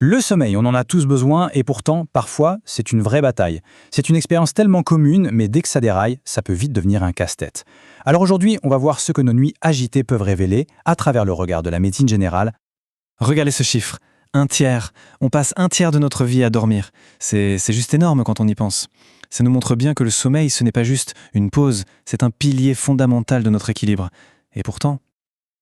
Le sommeil, on en a tous besoin et pourtant, parfois, c'est une vraie bataille. C'est une expérience tellement commune, mais dès que ça déraille, ça peut vite devenir un casse-tête. Alors aujourd'hui, on va voir ce que nos nuits agitées peuvent révéler à travers le regard de la médecine générale. Regardez ce chiffre, un tiers. On passe un tiers de notre vie à dormir. C'est juste énorme quand on y pense. Ça nous montre bien que le sommeil, ce n'est pas juste une pause, c'est un pilier fondamental de notre équilibre. Et pourtant,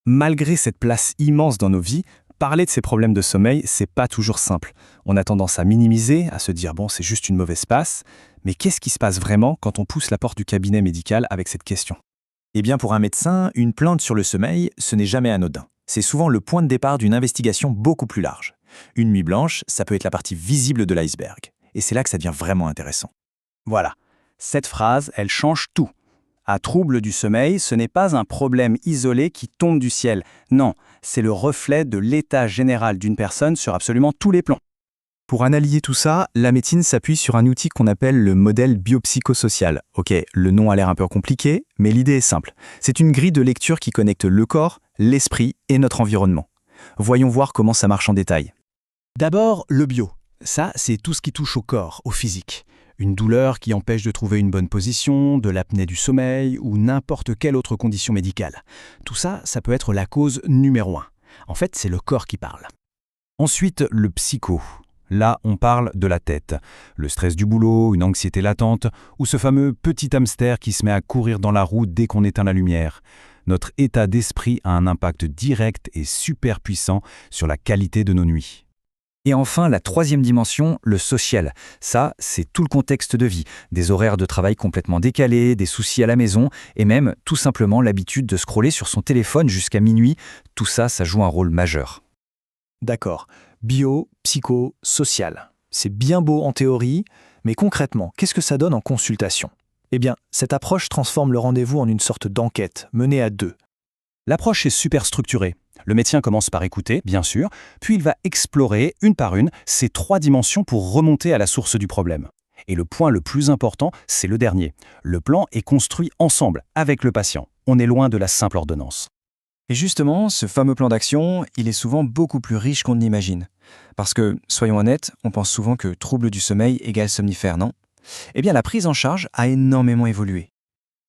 Malgré cette place immense dans nos vies, parler de ces problèmes de sommeil, c'est pas toujours simple. On a tendance à minimiser, à se dire bon, c'est juste une mauvaise passe. Mais qu'est-ce qui se passe vraiment quand on pousse la porte du cabinet médical avec cette question? Eh bien, pour un médecin, une plainte sur le sommeil, ce n'est jamais anodin. C'est souvent le point de départ d'une investigation beaucoup plus large. Une nuit blanche, ça peut être la partie visible de l'iceberg. Et c'est là que ça devient vraiment intéressant. Voilà, cette phrase, elle change tout. Un trouble du sommeil, ce n'est pas un problème isolé qui tombe du ciel. Non, c'est le reflet de l'état général d'une personne sur absolument tous les plans. Pour analyser tout ça, la médecine s'appuie sur un outil qu'on appelle le modèle biopsychosocial. Ok, le nom a l'air un peu compliqué, mais l'idée est simple. C'est une grille de lecture qui connecte le corps, l'esprit et notre environnement. Voyons voir comment ça marche en détail. D'abord, le bio. Ça, c'est tout ce qui touche au corps, au physique. Une douleur qui empêche de trouver une bonne position, de l'apnée du sommeil ou n'importe quelle autre condition médicale. Tout ça, ça peut être la cause numéro 1. En fait, c'est le corps qui parle. Ensuite, le psycho. Là, on parle de la tête. Le stress du boulot, une anxiété latente, ou ce fameux petit hamster qui se met à courir dans la roue dès qu'on éteint la lumière. Notre état d'esprit a un impact direct et super puissant sur la qualité de nos nuits. Et enfin, la troisième dimension, le social. Ça, c'est tout le contexte de vie. Des horaires de travail complètement décalés, des soucis à la maison, et même tout simplement l'habitude de scroller sur son téléphone jusqu'à minuit. Tout ça, ça joue un rôle majeur. D'accord. Bio, psycho, social. C'est bien beau en théorie, mais concrètement, qu'est-ce que ça donne en consultation? Eh bien, cette approche transforme le rendez-vous en une sorte d'enquête, menée à deux. L'approche est super structurée. Le médecin commence par écouter, bien sûr, puis il va explorer, une par une, ces 3 dimensions pour remonter à la source du problème. Et le point le plus important, c'est le dernier. Le plan est construit ensemble, avec le patient. On est loin de la simple ordonnance. Et justement, ce fameux plan d'action, il est souvent beaucoup plus riche qu'on ne l'imagine. Parce que, soyons honnêtes, on pense souvent que trouble du sommeil égale somnifère, non? Eh bien, la prise en charge a énormément évolué.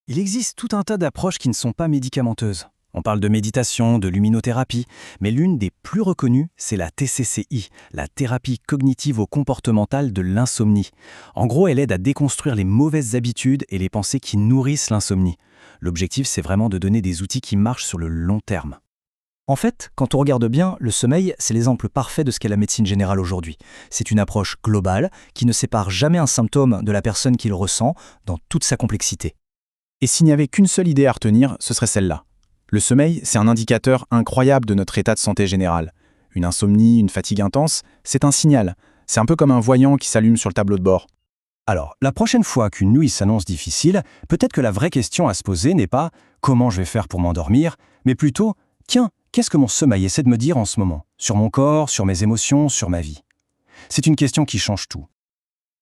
Il existe tout un tas d'approches qui ne sont pas médicamenteuses. On parle de méditation, de luminothérapie, mais l'une des plus reconnues, c'est la TCCI, la thérapie cognitivo-comportementale de l'insomnie. En gros, elle aide à déconstruire les mauvaises habitudes et les pensées qui nourrissent l'insomnie. L'objectif, c'est vraiment de donner des outils qui marchent sur le long terme. En fait, quand on regarde bien, le sommeil, c'est l'exemple parfait de ce qu'est la médecine générale aujourd'hui. C'est une approche globale qui ne sépare jamais un symptôme de la personne qui le ressent dans toute sa complexité. et s'il n'y avait qu'une seule idée à retenir, ce serait celle-là. Le sommeil, c'est un indicateur incroyable de notre état de santé général. Une insomnie, une fatigue intense, c'est un signal. C'est un peu comme un voyant qui s'allume sur le tableau de bord. Alors, la prochaine fois qu'une nuit s'annonce difficile, peut-être que la vraie question à se poser n'est pas « comment je vais faire pour m'endormir ?», mais plutôt « tiens, qu'est-ce que mon sommeil essaie de me dire en ce moment ? Sur mon corps, sur mes émotions, sur ma vie ?» C'est une question qui change tout.